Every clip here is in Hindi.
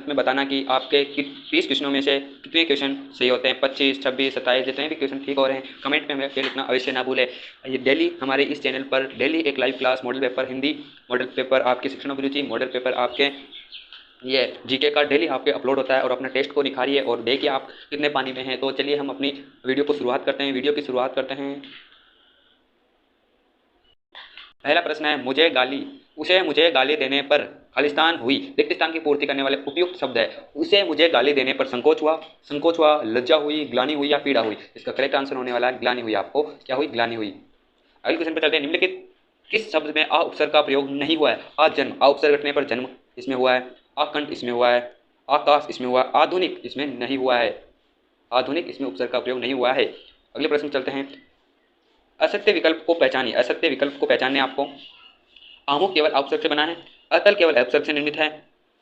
में बताना कि आपके 30 क्वेश्चनों में से कितने क्वेश्चन सही होते हैं। 25, 26, 27 जितने भी क्वेश्चन ठीक हो रहे हैं कमेंट में हमें लिखना अवश्य ना भूलें। ये डेली हमारे इस चैनल पर डेली एक live class model paper Hindi, model paper आपके शिक्षणाभिरुचि, मॉडल पेपर आपके ये जीके का डेली आपके अपलोड होता है। और अपना टेस्ट को निखारिए और देखिए आप कितने पानी में हैं। तो चलिए हम अपनी वीडियो को शुरुआत करते हैं। वीडियो की शुरुआत करते हैं। पहला प्रश्न है, मुझे गाली देने पर खालिस्तान हुई, रिक्त स्थान की पूर्ति करने वाले उपयुक्त शब्द है। उसे मुझे गाली देने पर संकोच हुआ, लज्जा हुई, ग्लानि हुई या पीड़ा हुई। इसका करेक्ट आंसर होने वाला है ग्लानि हुई। आपको क्या हुई? ग्लानि हुई। अगले क्वेश्चन पर चलते हैं। निम्नलिखित किस शब्द में आ उपसर्ग का प्रयोग नहीं हुआ है? अजन्म, आ उपसर्ग घटने पर जन्म इसमें हुआ है। आकंठ इसमें हुआ है। आकाश इसमें हुआ है। आधुनिक इसमें नहीं हुआ है। आधुनिक इसमें उपसर्ग का प्रयोग नहीं हुआ है। अगले प्रश्न चलते हैं। असत्य विकल्प को पहचानिए। असत्य विकल्प को पहचानने आपको आमुख केवल उपसर्ग से बना है, अतल केवल उपसर्ग से निर्मित है,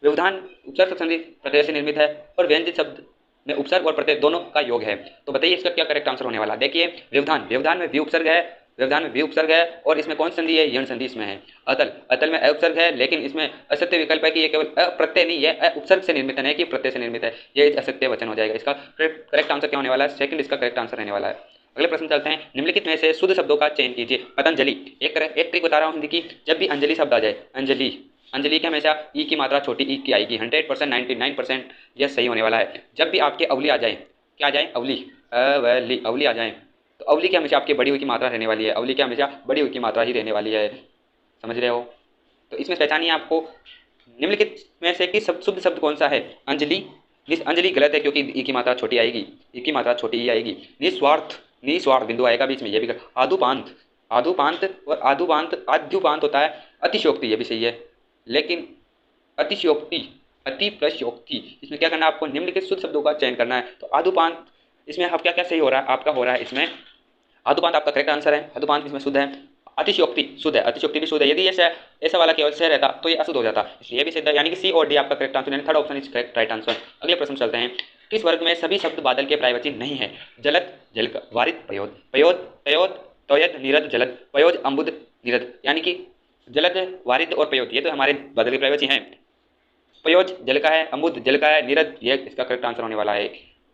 व्यवधान उपसर्ग संधि प्रत्यय से निर्मित है और व्यंजित शब्द में उपसर्ग और प्रत्यय दोनों का योग है। तो बताइए इसका क्या करेक्ट आंसर होने वाला है? देखिए व्यवधान में भी उपसर्ग है, और इसमें कौन संधि है? यण संधि इसमें है। अतल में उपसर्ग है, लेकिन इसमें असत्य विकल्प है कि ये केवल अप्रत्यय नहीं है, उपसर्ग से निर्मित है कि प्रत्यय से निर्मित है। ये असत्य वचन हो जाएगा। इसका करेक्ट आंसर क्या होने वाला है? सेकंड इसका करेक्ट आंसर रहने वाला है। अगले प्रश्न चलते हैं। निम्नलिखित में से शुद्ध शब्दों का चयन कीजिए। पतंजलि, एक ट्रिक बता रहा हूं हिंदी की। जब भी अंजलि शब्द आ जाए, अंजलि के हमेशा ई की मात्रा छोटी ई की आएगी। 100% 99% यह सही होने वाला है। जब भी आपके अवली आ जाए, क्या आ जाए? अवली आ जाए, तो अवली की हमेशा आपकी बड़ी हुई की मात्रा रहने वाली है। अवली की हमेशा बड़ी हुई की मात्रा ही रहने वाली है। समझ रहे हो? तो इसमें पहचानिए आपको निम्नलिखित में से कि शुद्ध शब्द कौन सा है? अंजलि। अंजलि गलत है क्योंकि ई की मात्रा छोटी आएगी, ई की मात्रा छोटी ही आएगी। निस्वार्थ बिंदु आएगा बीच में, ये भी गलत। आदुपांत और आद्युपांत होता है। अतिशयोक्ति, ये भी सही है, लेकिन अतिशयोक्ति, अति प्लस योक्ति, इसमें क्या करना है आपको? निम्नलिखित शुद्ध शब्दों का चयन करना है। तो आदुपांत इसमें आप क्या क्या सही हो रहा है? आपका हो रहा है इसमें आदुपांत आपका करेक्ट आंसर है। आदुपांत इसमें शुद्ध है। अतिशयोक्ति शुद्ध है, अतिशयोक्ति भी शुद्ध है। यदि ऐसा वाला केवल से रहता तो ये अशुद्ध हो जाता, इसलिए भी सिद्ध है। यानी कि सी और डी आपका करेक्ट आंसर, यानी third option is correct right answer. अगले प्रश्न चलते हैं। किस वर्ग में सभी शब्द बादल के पर्यायवाची नहीं है? जलद, जलक, वारिद, पयोद, तोयद, नीरद, जलद, पयोज, अम्बुद, नीरद। यानी कि जलद, वारिद और पयोद ये तो हमारे बादल के पर्यायवाची हैं। पयोज जल का है, अम्बुद जल का है, नीरद ये इसका करेक्ट आंसर होने वाला है।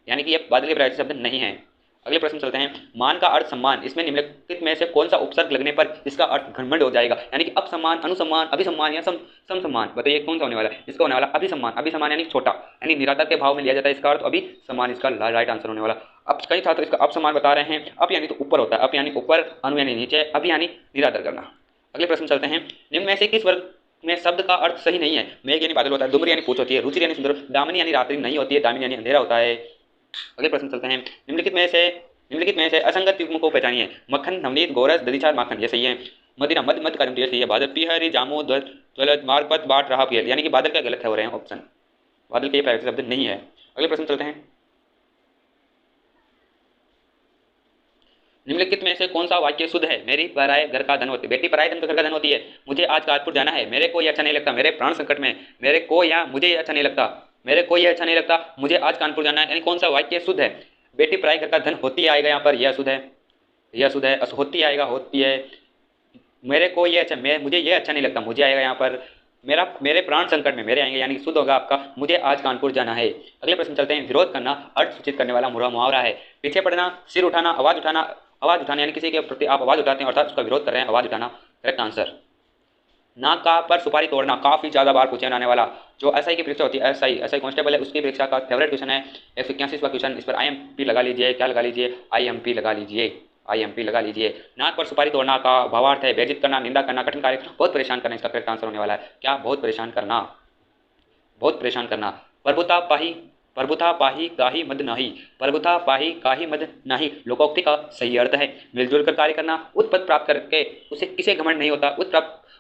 यानी कि ये बादल के पर्यायवाची शब्द नहीं है। अगले प्रश्न चलते हैं। मान का अर्थ सम्मान, इसमें निम्नलिखित में से कौन सा उपसर्ग लगने पर इसका अर्थ घमंड हो जाएगा? यानी कि अपसम्मान, अनुसम्मान, अभिसम्मान या समसम्मान। बताइए कौन सा होने वाला है? इसका होने वाला अभिसम्मान। अभिसम्मान यानी छोटा, यानी निरादर के भाव में लिया जाता है इसका अर्थ। अभिसम्मान इसका राइट आंसर होने वाला। अब कई छात्र इसका अपसम्मान बता रहे हैं। अप यानी तो ऊपर होता है, अप यानी ऊपर, अनु यानी नीचे, अभि यानी निरादर करना। अगले प्रश्न चलते हैं। निम्न में से किस वर्ग में शब्द का अर्थ सही नहीं है? मेघ यानी बादल होता है, दुम्र यानी पूछ होती है, रुचि यानी सुंदर, दामिनी यानी रात्रि नहीं होती है, दामिनी यानी अंधेरा होता है। अगले प्रश्न चलते हैं। निम्नलिखित में से असंगत युग्म को पहचानिए। मक्खन, नवनीत, गोरस, दधीचार, माखन ये सही है। मदिरा, मध्य का सही है। बादल, पिहरी, जामो, ज्वलद, मार्गपत, बाट, रहा, पियल, यानी कि बादल का गलत हो रहे हैं ऑप्शन। बादल के प्राइवेट शब्द नहीं है। अगले प्रश्न चलते हैं। निम्नलिखित में से कौन सा वाक्य शुद्ध है? मेरी पराये घर का धन होती, बेटी पराये धन घर का धन होती है। मुझे आज कानपुर जाना है, मेरे को ये अच्छा नहीं लगता, मेरे प्राण संकट में, मेरे को या मुझे ये अच्छा नहीं लगता, मेरे को ये अच्छा नहीं लगता, मुझे आज कानपुर जाना है। यानी कौन सा वाक्य शुद्ध है? बेटी पराये घर का धन होती आएगा यहाँ पर, यह शुद्ध है, यह शुद्ध है। होती आएगा, होती है। मेरे को ये अच्छा, मुझे ये अच्छा नहीं लगता, मुझे आएगा यहाँ पर। मेरे प्राण संकट में, मेरे आएंगे, यानी कि शुद्ध होगा आपका मुझे आज कानपुर जाना है। अगले प्रश्न चलते हैं। विरोध करना अर्थ सूचित करने वाला मुहावरा है। पीछे पड़ना, सिर उठाना, आवाज उठाना, यानी किसी के प्रति आप आवाज उठाते हैं अर्थात उसका विरोध कर रहे हैं, आवाज उठाना करेक्ट आंसर। नाक का पर सुपारी तोड़ना काफी ज्यादा बार पूछे जाने वाला, जो एसआई की परीक्षा होती है, एसआई कांस्टेबल है, उसकी परीक्षा का फेवरेट क्वेश्चन है। 181वां क्वेश्चन। इस पर आईएमपी लगा लीजिए। क्या लगा लीजिए? आईएमपी लगा लीजिए, आईएमपी लगा लीजिए। नाक पर सुपारी तोड़ना का भावार्थ है बेइज्जत करना, निंदा करना, कठिन कार्य, बहुत परेशान करना। इसका करेक्ट आंसर होने वाला है क्या? बहुत परेशान करना, बहुत परेशान करना। प्रभुता पाही काहि मद नाही, प्रभुता पाही काहि मद नाही लोकोक्ति का सही अर्थ है मिलजुल कर कार्य करना। उच्च पद प्राप्त करके उसे किसे घमंड नहीं होता,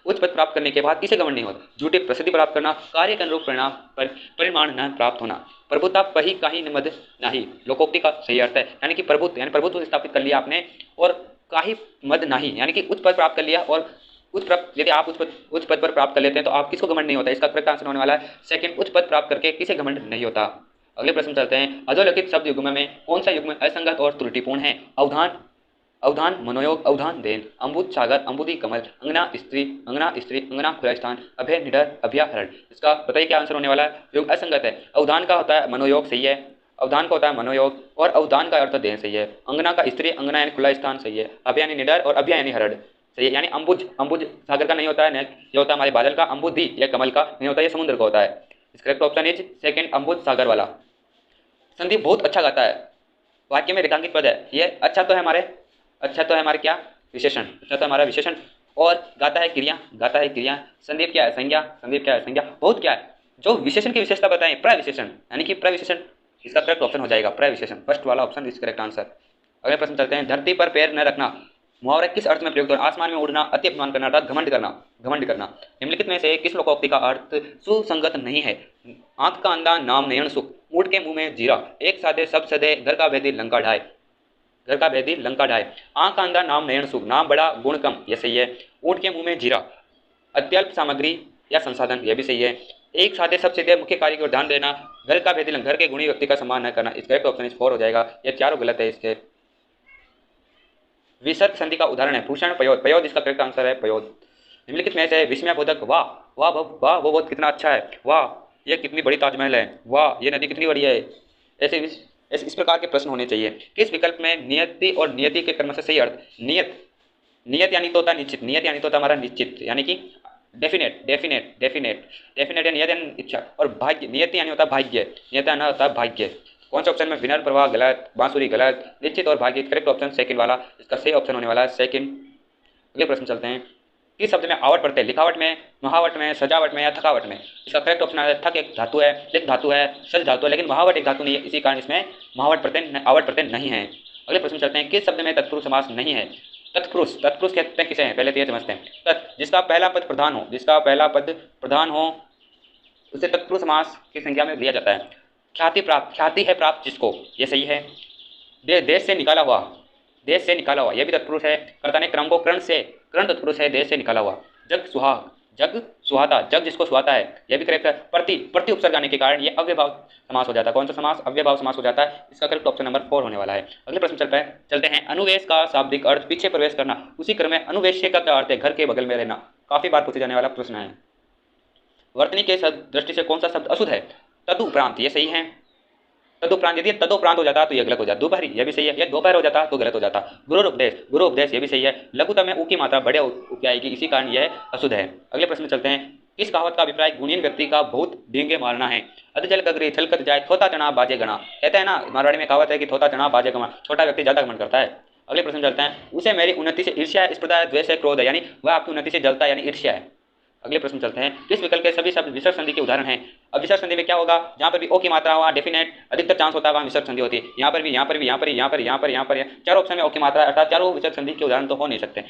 उच्च पद प्राप्त करने के बाद किसे घमंड नहीं होता। झूठे प्रसिद्धि प्राप्त करना, कार्य के अनुरूप परिणाम परिमाण न प्राप्त होना। प्रभुता पही काहि मद नाही लोकोक्ति का सही अर्थ है, यानी कि प्रभुत्व स्थापित कर लिया आपने, और काहि मद नाही यानी कि उच्च पद प्राप्त कर लिया। और यदि आप उच्च पद पर प्राप्त कर लेते हैं तो आप किसको घमंड नहीं होता? इसका करेक्ट आंसर होने वाला है सेकंड, उच्च पद प्राप्त करके किसे घमंड नहीं होता। अगले प्रश्न चलते हैं। अधोलिखित शब्द युग्म में कौन सा युग्म असंगत और त्रुटिपूर्ण है? अवधान, अवधान मनोयोग अवधान देन, अम्बुद सागर अम्बुदी कमल, अंगना स्त्री अंगना खुला स्थान, अभय निडर अभयाहरण। इसका बताइए क्या आंसर होने वाला है। जो असंगत है, अवधान का होता है मनोयोग, सही है, अवधान का होता है मनोयोग, और अवधान का अर्थ देन, सही है। अंगना का स्त्री अंगना यानी खुला स्थान, सही है। अभय यानी निडर और अभय यानी हरण, सही है। यानी अम्बुज, अम्बुज सागर का नहीं होता है, ये होता है हमारे बादल का। अम्बुदी या कमल का नहीं होता, ये समुद्र का होता है। Correct option is second, Ambuj Sagar वाला। संदीप बहुत अच्छा गाता है, वाक्य में रेखांकित पद है। ये अच्छा तो है हमारे, अच्छा तो है हमारे क्या विशेषण, अच्छा तो हमारा विशेषण, और गाता है क्रिया, गाता है क्रिया। संदीप क्या है संज्ञा, संदीप क्या है संज्ञा। बहुत क्या है, जो विशेषण की विशेषता बताएं, प्रविशेषण, यानी कि प्रविशेषण। इसका करेक्ट ऑप्शन हो जाएगा प्रविशेषण, फर्स्ट वाला ऑप्शन इज करेक्ट आंसर। अगले प्रश्न चलते हैं। धरती पर पैर न रखना मुहावरा किस अर्थ में प्रयुक्त है। आसमान में उड़ना, अति अपमान करना, अर्थात घमंड करना, घमंड करना। निम्नलिखित में से किस लोकोक्ति का अर्थ सुसंगत नहीं है। आंख का अंधा नाम नयन सुख, ऊँट के मुंह में जीरा, एक साधे सब सदे, घर का भेदी लंका ढाए, घर का भेदी लंका ढाए। आंख का अंधा नाम नयन सुख, नाम बड़ा गुण कम, ये सही है। ऊँट के मुंह में जीरा, अत्यल्प सामग्री या संसाधन, यह भी सही है। एक साधे सब सीधे, मुख्य कार्य की ओर ध्यान देना, घर का भेदी लंका, घर के गुणी व्यक्ति का सम्मान न करना। इसका ऑप्शन इस 4 हो जाएगा, ये चारों गलत है इसके। विसर्ग संधि का उदाहरण है भूषण पयोद, पयोद इसका करेक्ट आंसर है पयोद। निम्नलिखित में से विस्मय बोधक वाह वाह वाह वो बहुत कितना अच्छा है, वाह ये कितनी बड़ी ताजमहल है, वाह ये नदी कितनी बड़ी है, ऐसे इस प्रकार के प्रश्न होने चाहिए। किस विकल्प में नियति और नियति के कर्म से सही अर्थ। नियत, नियत यानी तो होता है निश्चित, नियत यानी तो होता है हमारा निश्चित, यानी कि डेफिनेट, डेफिनेट डेफिनेट डेफिनेट या नियत यानी इच्छा, और भाग्य, नियति यानी होता है भाग्य, नियत यानी होता है भाग्य। कौन सा ऑप्शन में विनर प्रवाह गलत, बांसुरी गलत, निश्चित और भाग्य करेक्ट ऑप्शन सेकंड वाला, इसका सही ऑप्शन होने वाला है सेकंड। अगले प्रश्न चलते हैं। किस शब्द में आवट पड़ते हैं, लिखावट में, महावट में, सजावट में या थकावट में। इसका करेक्ट ऑप्शन है थक एक धातु है, लिख धातु है, सज धातु है, लेकिन महावट एक धातु नहीं है, इसी कारण इसमें महावट प्रत्यय आवट प्रत्यय नहीं है। अगले प्रश्न चलते हैं। किस शब्द में तत्पुरुष समास नहीं है। तत्पुरुष, तत्पुरुष कहते हैं किसे हैं, पहले तो ये समझते हैं। तत् जिसका पहला पद प्रधान हो, जिसका पहला पद प्रधान हो उसे तत्पुरुष समास की संख्या में लिया जाता है। ख्याति प्राप्त, ख्याति है प्राप्त जिसको, ये सही है। देश से निकाला हुआ, देश से निकाला हुआ, यह भी तत्पुरुष है। कर्ता ने क्रम को कर्ण से, कर्ण तत्पुरुष है, देश से निकाला हुआ। जग सुहाग, जग सुहाता, जग जिसको सुहाता है, यह भी करेक्ट है। प्रति, प्रति उपसर्ग आने के कारण यह अव्ययभाव समास हो जाता है। कौन सा समास, अव्ययभाव समास हो जाता है। इसका करेक्ट ऑप्शन नंबर 4 होने वाला है। अगले प्रश्न चलते हैं। अनुवेश का शाब्दिक अर्थ पीछे प्रवेश करना, उसी क्रम में अनुवेश्य का क्या अर्थ है, घर के बगल में रहना। काफी बार पूछे जाने वाला प्रश्न है। वर्तनी के दृष्टि से कौन सा शब्द अशुद्ध है। तदुपरांत, ये सही है। तदुपरांत, यदि तदुपरांत हो जाता तो यह गलत हो जाता। दोपहरी, यह भी सही है। यह दोपहर हो जाता तो गलत हो जाता। गुरु उपदेश, गुरु उपदेश, यह भी सही है। लघुता में ऊ की मात्रा बड़े ऊपर आएगी, इसी कारण यह अशुद्ध है। अगले प्रश्न चलते हैं। इस कहावत का अभिप्राय गुणीन व्यक्ति का बहुत डींगे मारना है। अधजल गगरी छलकत जाए, थोता चना बाजे गणा। कहते हैं ना, मारवाड़ी में कहावत है कि थोता चना बाजे गणा, छोटा व्यक्ति ज्यादा घमंड करता है। अगले प्रश्न चलते हैं। उसे मेरी उन्नति से ईर्ष्या है, स्पर्धा है, द्वेष है, क्रोध है, यानी वह आपकी उन्नति से जलता है, यानी ईर्ष्या है। अगले प्रश्न चलते हैं। किस विकल्प के सभी शब्द विसर्ग संधि के उदाहरण हैं। अब विसर्ग संधि में क्या होगा, जहां पर भी ओ की मात्रा हुआ डेफिनेट अधिकतर चांस होता है वहां विसर्ग संधि होती है। यहाँ पर भी, यहाँ पर भी, यहाँ पर, यहाँ पर, यहाँ पर, यहाँ पर, चारों ऑप्शन में ओ की मात्रा, अर्थात चारों विसर्ग संधि के उदाहरण तो हो नहीं सकते।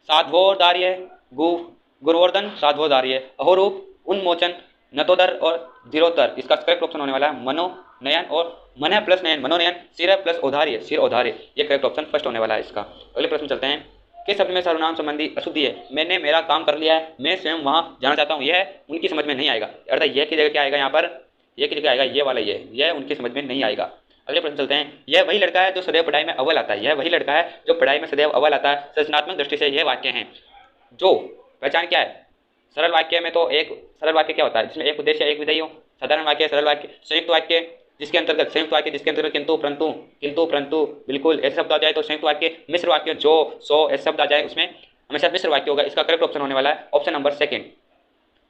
साध्वोदार्य, गुरुवर्धन, साध्वोदार्य, अहोरूप, उन्मोचन, नतोदर और धीरोदर। इसका करेक्ट ऑप्शन होने वाला है मनोनयन और मन प्लस नयन, मनोनयन, सिर प्लस औधार्य, सिर औधार्य, ये करेक्ट ऑप्शन फर्स्ट होने वाला है इसका। अगले प्रश्न चलते हैं। किस शब्द में सर्वनाम संबंधी अशुद्धि है। मैंने मेरा काम कर लिया है, मैं स्वयं वहां जाना चाहता हूं, यह उनकी समझ में नहीं आएगा। अर्थात यह की जगह क्या आएगा, यहाँ पर यह की जगह आएगा ये वाला, यह उनकी समझ में नहीं आएगा। अगले प्रश्न चलते हैं। यह वही लड़का है जो सदैव पढ़ाई में अव्वल आता है, यह वही लड़का है जो पढ़ाई में सदैव अव्वल आता है। सृजनात्मक दृष्टि से यह वाक्य हैं। जो पहचान क्या है, सरल वाक्य में तो एक सरल वाक्य क्या होता है जिसमें एक उद्देश्य एक विधेय हो। साधारण वाक्य, सरल वाक्य, संयुक्त वाक्य जिसके अंतर्गत, संयुक्त वाक्य जिसके अंतर्गत किंतु परंतु, किंतु परंतु, बिल्कुल ऐसे शब्द आ जाए तो संयुक्त वाक्य। मिश्र वाक्य जो, सो ऐसे शब्द आ जाए उसमें हमेशा मिश्र वाक्य होगा। इसका करेक्ट ऑप्शन होने वाला है ऑप्शन नंबर सेकंड।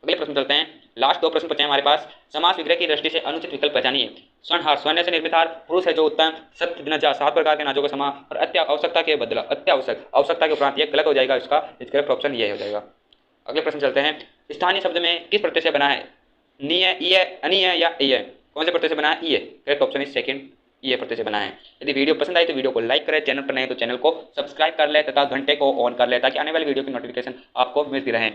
अगले प्रश्न चलते हैं। लास्ट 2 प्रश्न बचे हैं हमारे पास। समास विग्रह की दृष्टि से अनुचित विकल्प पहचानिए। स्वर्णहार, स्वर्ण से निर्मित हार, पुरुष है जो उत्तम, सत्य दिनजा, 7 प्रकार के नाजों का समास, और अत्यावश्यकता के बदला, अत्यावश्यक, आवश्यकता के उपरांत, ये गलत हो जाएगा। इसका करेक्ट ऑप्शन ये हो जाएगा। अगले प्रश्न चलते हैं। स्थानीय शब्द में किस प्रत्यय से बना है। निय, ईय, अनिय या इय। कौन से प्रत्यय से बना है, ईय। करेक्ट ऑप्शन इज सेकंड, ये प्रत्यय से बना है। यदि वीडियो पसंद आई तो वीडियो को लाइक करें, चैनल पर नए तो चैनल को सब्सक्राइब कर ले तथा घंटे को ऑन कर ले ताकि आने वाली वीडियो की नोटिफिकेशन आपको मिलती रहे।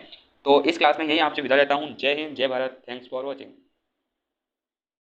तो इस क्लास में यही आपसे विदा लेता हूँ। जय हिंद, जय भारत, थैंक्स फॉर वॉचिंग।